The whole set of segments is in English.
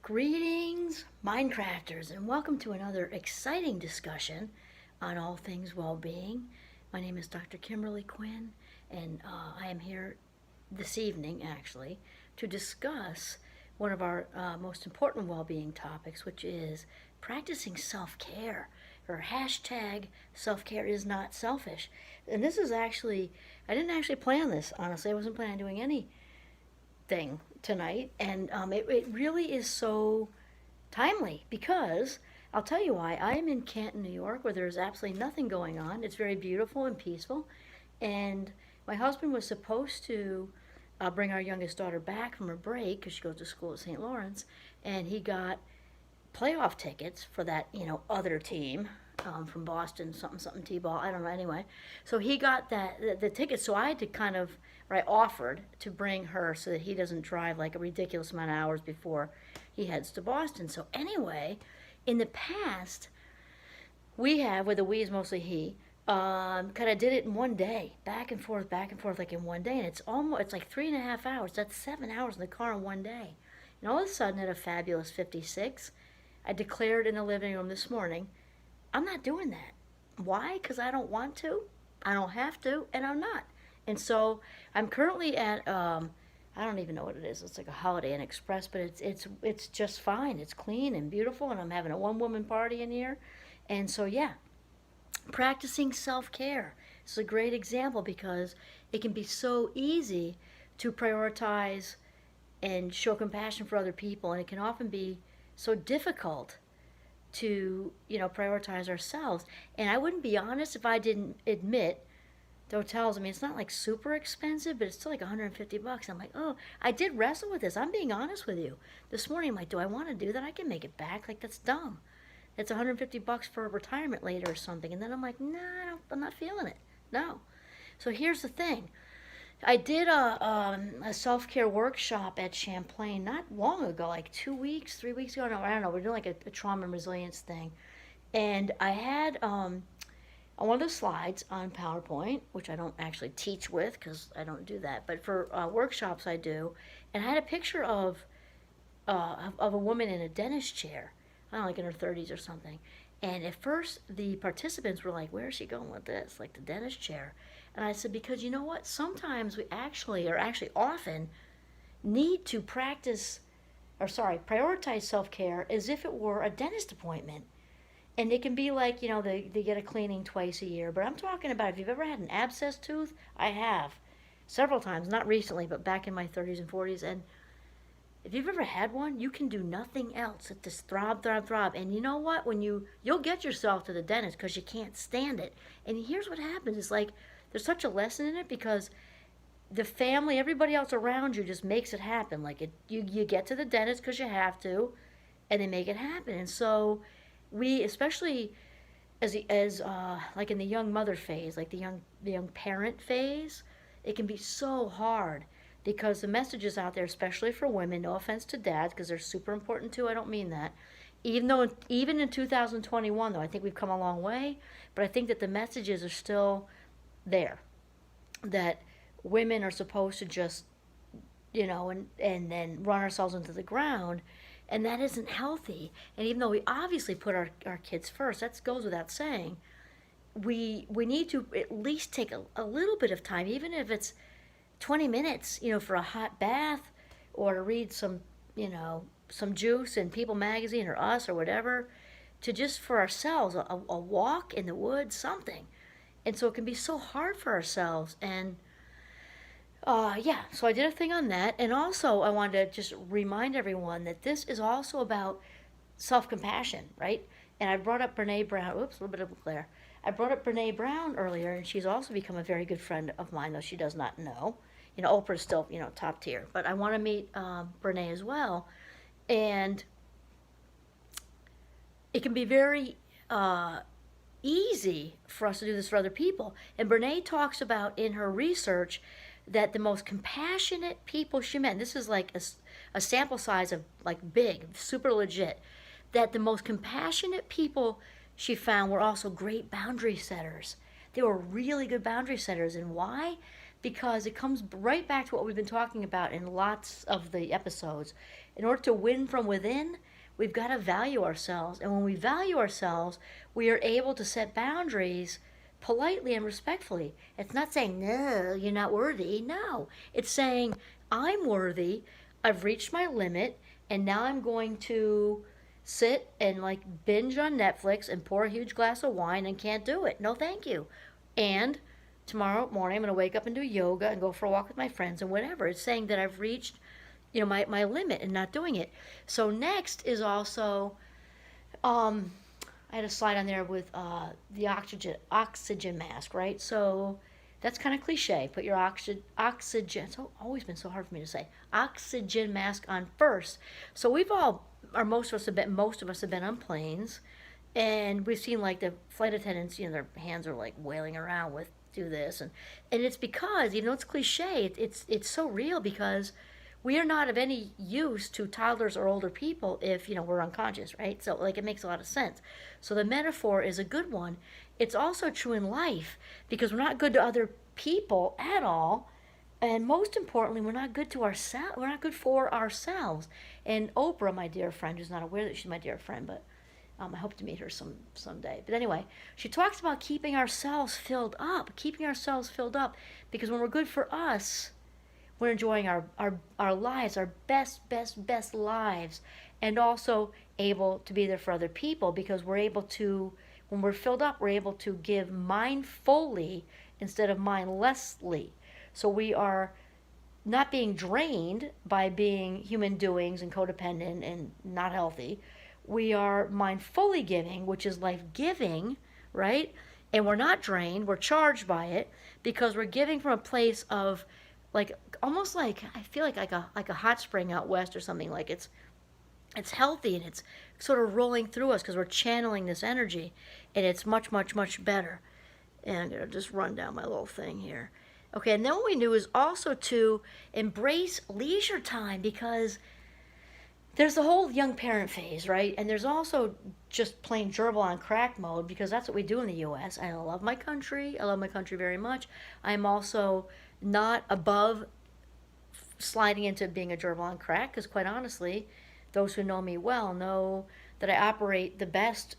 Greetings, Minecrafters, and welcome to another exciting discussion on all things well-being. My name is Dr. Kimberly Quinn, and I am here this evening, actually, to discuss one of our most important well-being topics, which is practicing self-care, or hashtag self-care is not selfish. And this is actually, I didn't actually plan this, honestly. I wasn't planning on doing any thing tonight, and it really is so timely because I'll tell you why. I am in Canton, New York, where there's absolutely nothing going on. It's very beautiful and peaceful, and my husband was supposed to bring our youngest daughter back from her break because she goes to school at St. Lawrence, and he got playoff tickets for that other team from Boston, something something T-ball. I don't know. Anyway, so he got the tickets. So I had to or I offered to bring her so that he doesn't drive like a ridiculous amount of hours before he heads to Boston. So anyway, in the past, we have, with the we is mostly he, kind of did it in one day, back and forth, like in one day, and it's like 3.5 hours. That's 7 hours in the car in one day. And all of a sudden, at a fabulous 56, I declared in the living room this morning, I'm not doing that. Why? Because I don't want to, I don't have to, and I'm not. And so I'm currently at I don't even know what it is. It's like a Holiday Inn Express, but it's just fine. It's clean and beautiful, and I'm having a one-woman party in here. And so yeah, practicing self-care is a great example because it can be so easy to prioritize and show compassion for other people, and it can often be so difficult to prioritize ourselves. And I wouldn't be honest if I didn't admit the hotels, I mean, it's not like super expensive, but it's still like $150. I'm like, oh, I did wrestle with this. I'm being honest with you. This morning, I'm like, do I want to do that? I can make it back. Like, that's dumb. It's $150 for a retirement later or something. And then I'm like, nah, I'm not feeling it. No. So here's the thing. I did a self-care workshop at Champlain not long ago, like 2 weeks, 3 weeks ago. No, I don't know. We're doing like a trauma and resilience thing. And I had on one of the slides on PowerPoint, which I don't actually teach with because I don't do that, but for workshops I do, and I had a picture of a woman in a dentist chair, I don't know, like in her 30s or something. And at first, the participants were like, "Where is she going with this? Like the dentist chair?" And I said, "Because you know what? Sometimes we actually often need to prioritize self-care as if it were a dentist appointment." And it can be like, they get a cleaning twice a year. But I'm talking about if you've ever had an abscessed tooth, I have. Several times, not recently, but back in my 30s and 40s. And if you've ever had one, you can do nothing else. It just throb, throb, throb. And you know what? You'll get yourself to the dentist because you can't stand it. And here's what happens. It's like there's such a lesson in it because the family, everybody else around you just makes it happen. Like you get to the dentist because you have to, and they make it happen. And so we, especially as like in the young mother phase, like the young parent phase, it can be so hard because the messages out there, especially for women, no offense to dads because they're super important too, I don't mean that, even in 2021 though, I think we've come a long way, but I think that the messages are still there, that women are supposed to just and then run ourselves into the ground. And that isn't healthy. And even though we obviously put our kids first, that goes without saying, we need to at least take a little bit of time, even if it's 20 minutes, for a hot bath or to read some juice in People magazine or Us or whatever, to just for ourselves, a walk in the woods, something. And so it can be so hard for ourselves. And yeah, so I did a thing on that. And also, I wanted to just remind everyone that this is also about self-compassion, right? And I brought up Brene Brown. Oops, a little bit of glare. I brought up Brene Brown earlier, and she's also become a very good friend of mine, though she does not know. Oprah's still, top tier. But I want to meet Brene as well. And it can be very easy for us to do this for other people. And Brene talks about in her research that the most compassionate people she met, and this is like a sample size of like big, super legit, that the most compassionate people she found were also great boundary setters. They were really good boundary setters. And why? Because it comes right back to what we've been talking about in lots of the episodes. In order to win from within, we've got to value ourselves. And when we value ourselves, we are able to set boundaries politely and respectfully. It's not saying, no, you're not worthy. No, it's saying, I'm worthy. I've reached my limit. And now I'm going to sit and like binge on Netflix and pour a huge glass of wine and can't do it. No, thank you. And tomorrow morning I'm going to wake up and do yoga and go for a walk with my friends and whatever. It's saying that I've reached, my limit and not doing it. So next is also, I had a slide on there with the oxygen mask, right? So that's kind of cliche. Put your oxygen. It's always been so hard for me to say. Oxygen mask on first. So we've all, or most of us have been on planes, and we've seen like the flight attendants. Their hands are like wailing around with do this, and it's because even though it's cliche, it's so real because we are not of any use to toddlers or older people if we're unconscious, right? So like it makes a lot of sense. So the metaphor is a good one. It's also true in life because we're not good to other people at all, and most importantly, we're not good to ourselves. We're not good for ourselves. And Oprah, my dear friend, who's not aware that she's my dear friend, but I hope to meet her someday. But anyway, she talks about keeping ourselves filled up, because when we're good for us, we're enjoying our lives, our best lives, and also able to be there for other people because we're able to, when we're filled up, we're able to give mindfully instead of mindlessly. So we are not being drained by being human doings and codependent and not healthy. We are mindfully giving, which is life giving, right? And we're not drained, we're charged by it because we're giving from a place of like almost like I feel like a hot spring out west or something. Like it's healthy and it's sort of rolling through us because we're channeling this energy, and it's much better. And I'm gonna just run down my little thing here. Okay, and then what we do is also to embrace leisure time because there's the whole young parent phase, right? And there's also just plain gerbil on crack mode because that's what we do in the U.S. I love my country. I love my country very much. I'm also not above sliding into being a gerbil on crack because quite honestly, those who know me well know that I operate the best.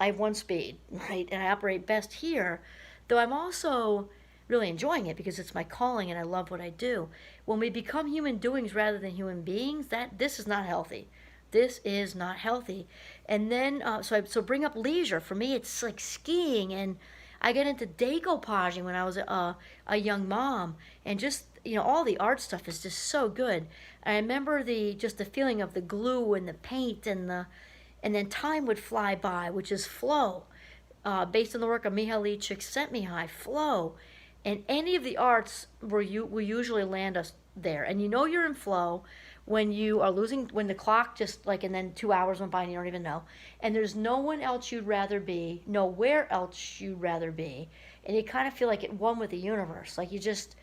I have one speed, right? And I operate best here, though I'm also really enjoying it because it's my calling and I love what I do. When we become human doings rather than human beings, this is not healthy. This is not healthy. And then so bring up leisure. For me, it's like skiing, and I got into decoupaging when I was a young mom, and just all the art stuff is just so good. I remember the feeling of the glue and the paint and then time would fly by, which is flow, based on the work of Mihaly Csikszentmihalyi, flow. And any of the arts will usually land us there. And you're in flow when you are when the clock just and then 2 hours went by and you don't even know. And there's no one else you'd rather be, nowhere else you'd rather be. And you kind of feel like at one with the universe. Like you just,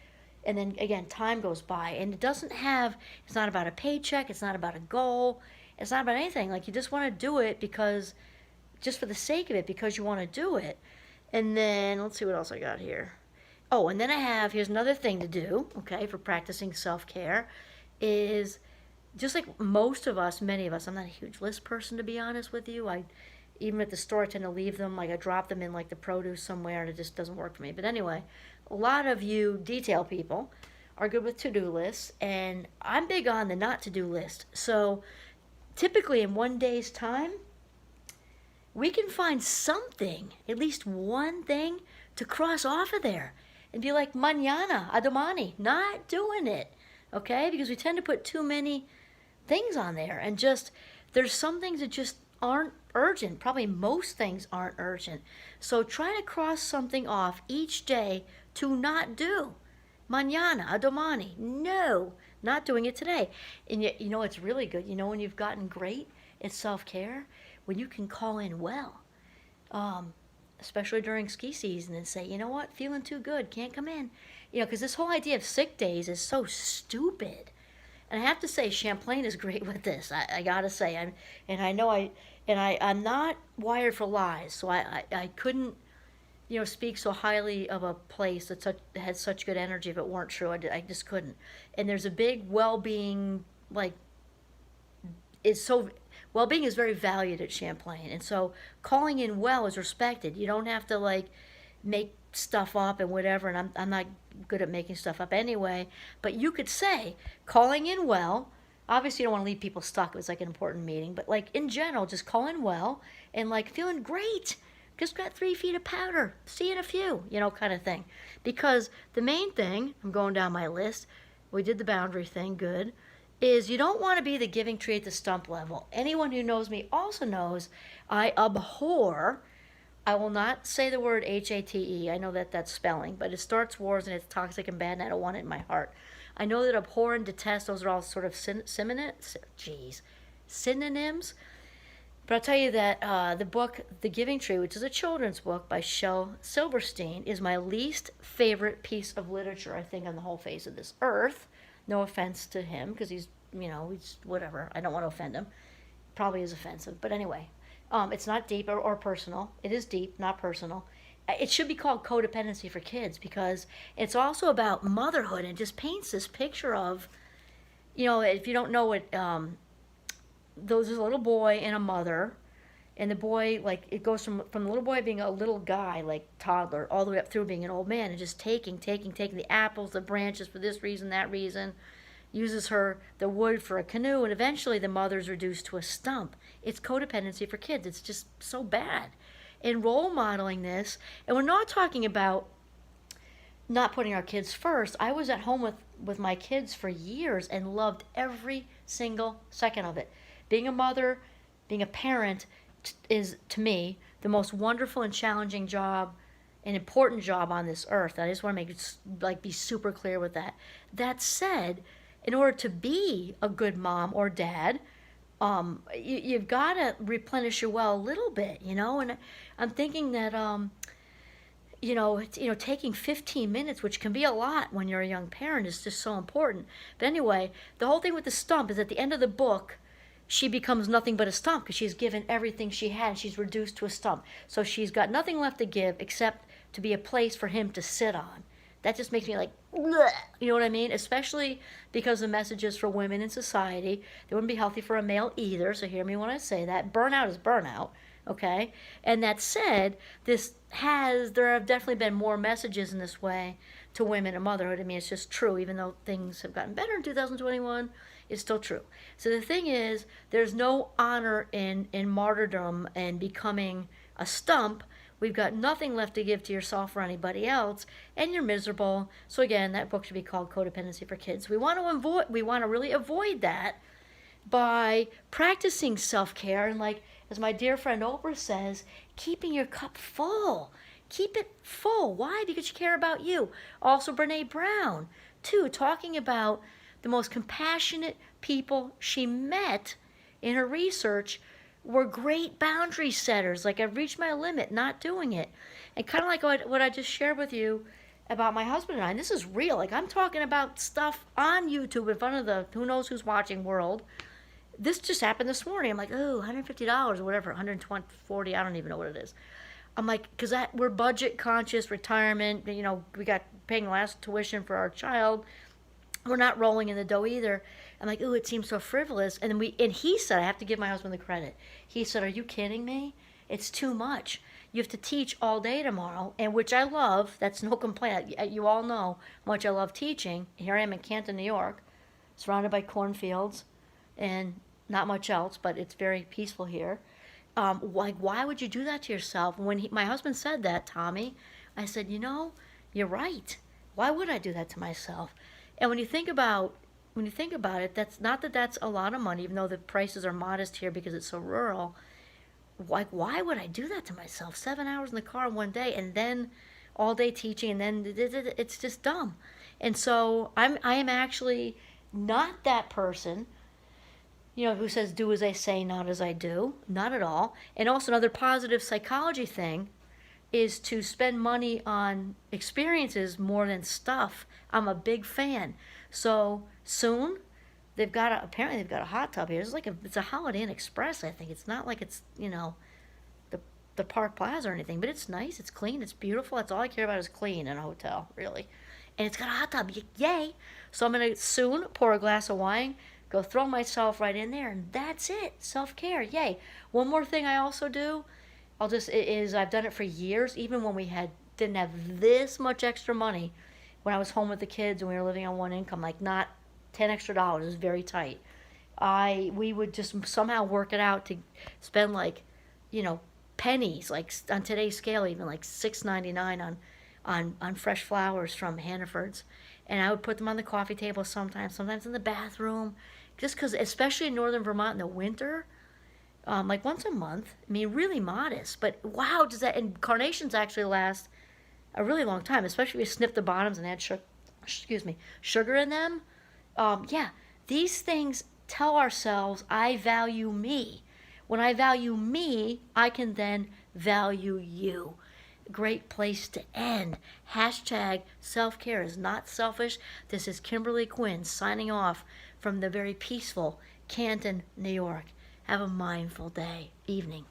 and then again, time goes by. And it's not about a paycheck, it's not about a goal, it's not about anything. Like you just want to do it just for the sake of it, because you want to do it. And then, let's see what else I got here. Oh, and then here's another thing to do, okay, for practicing self-care, is just like many of us, I'm not a huge list person, to be honest with you. Even at the store, I tend to leave them, I drop them in the produce somewhere, and it just doesn't work for me. But anyway, a lot of you detail people are good with to-do lists, and I'm big on the not to-do list. So typically in one day's time, we can find something, at least one thing, to cross off of there and be like, mañana, a domani, not doing it, okay? Because we tend to put too many things on there, and there's some things that just aren't urgent. Probably most things aren't urgent. So try to cross something off each day to not do. Mañana, a domani, no, not doing it today. And yet, it's really good. When you've gotten great at self-care, when you can call in well. Especially during ski season, and say, you know what, feeling too good, can't come in. Because this whole idea of sick days is so stupid. And I have to say, Champlain is great with this. I gotta say, I'm not wired for lies, so I couldn't, speak so highly of a place that had such good energy if it weren't true. I just couldn't. And there's a big well-being, is so well-being is very valued at Champlain, and so calling in well is respected. You don't have to like make stuff up and whatever, and I'm not good at making stuff up anyway, but you could say calling in well. Obviously you don't want to leave people stuck if it's like an important meeting, but like in general just call in well and like feeling great, just got 3 feet of powder, see you in a few, kind of thing. Because the main thing, I'm going down my list, we did the boundary thing, good, is you don't want to be the giving tree at the stump level. Anyone who knows me also knows I abhor, I will not say the word HATE. I know that that's spelling, but it starts wars and it's toxic and bad, and I don't want it in my heart. I know that abhor and detest, those are all sort of synonyms. But I'll tell you that the book, The Giving Tree, which is a children's book by Shel Silverstein, is my least favorite piece of literature, I think, on the whole face of this earth. No offense to him, because he's whatever. I don't want to offend him. Probably is offensive. But anyway, it's not deep or personal. It is deep, not personal. It should be called Codependency for Kids, because it's also about motherhood and just paints this picture of, if you don't know what, there's a little boy and a mother, and the boy, like, it goes from the little boy being a little guy, like toddler, all the way up through being an old man, and just taking the apples, the branches for this reason, that reason, uses the wood for a canoe, and eventually the mother's reduced to a stump. It's codependency for kids. It's just so bad. And role modeling this, and we're not talking about not putting our kids first. I was at home with my kids for years and loved every single second of it. Being a mother, being a parent is, to me, the most wonderful and challenging job, an important job on this earth. I just want to make it, be super clear with that. That said, in order to be a good mom or dad, you've got to replenish your well a little bit, and I'm thinking that, taking 15 minutes, which can be a lot when you're a young parent, is just so important. But anyway, the whole thing with the stump is at the end of the book, she becomes nothing but a stump because she's given everything she had and she's reduced to a stump. So she's got nothing left to give except to be a place for him to sit on. That just makes me like, bleh, you know what I mean? Especially because the messages for women in society, they wouldn't be healthy for a male either, so hear me when I say that. Burnout is burnout, okay? And that said, there have definitely been more messages in this way to women and motherhood. I mean, it's just true, even though things have gotten better in 2021, it's still true. So the thing is, there's no honor in martyrdom and becoming a stump. We've got nothing left to give to yourself or anybody else, and you're miserable. So again, that book should be called Codependency for Kids. We want to really avoid that by practicing self-care and, like, as my dear friend Oprah says, keeping your cup full. Keep it full. Why? Because you care about you. Also, Brene Brown, too, talking about the most compassionate people she met in her research were great boundary setters. Like, I've reached my limit, not doing it. And kind of like what I just shared with you about my husband and I, and this is real. Like, I'm talking about stuff on YouTube in front of the who knows who's watching world. This just happened this morning. I'm like, oh, $150 or whatever, 120, 40, I don't even know what it is. I'm like, because we're budget conscious, retirement, we got paying the last tuition for our child. We're not rolling in the dough either. I'm like, ooh, it seems so frivolous. And he said, I have to give my husband the credit. He said, are you kidding me? It's too much. You have to teach all day tomorrow, and which I love. That's no complaint. You all know how much I love teaching. Here I am in Canton, New York, surrounded by cornfields and not much else, but it's very peaceful here. Why would you do that to yourself? When my husband said that, Tommy, I said, you're right. Why would I do that to myself? And when you think about it, that's a lot of money, even though the prices are modest here because it's so rural. Like, why would I do that to myself? 7 hours in the car one day, and then all day teaching, and then it's just dumb. And so I am actually not that person, who says do as I say, not as I do. Not at all. And also another positive psychology thing is to spend money on experiences more than stuff. I'm a big fan. So soon, apparently they've got a hot tub here. It's a Holiday Inn Express, I think. It's not like it's, the Park Plaza or anything, but it's nice, it's clean, it's beautiful. That's all I care about is clean in a hotel, really. And it's got a hot tub, yay! So I'm going to soon pour a glass of wine, go throw myself right in there, and that's it. Self-care, yay. One more thing I also do, I've done it for years, even when didn't have this much extra money, when I was home with the kids and we were living on one income, like not $10 extra, it was very tight. We would just somehow work it out to spend like, pennies, like on today's scale, even like $6.99 on fresh flowers from Hannaford's, and I would put them on the coffee table sometimes in the bathroom, just because, especially in northern Vermont in the winter, like once a month. I mean, really modest, but wow, does that, and carnations actually last a really long time, especially if you snip the bottoms and add sugar in them. Yeah, these things tell ourselves, I value me. When I value me, I can then value you. Great place to end. Hashtag self-care is not selfish. This is Kimberly Quinn signing off from the very peaceful Canton, New York. Have a mindful evening.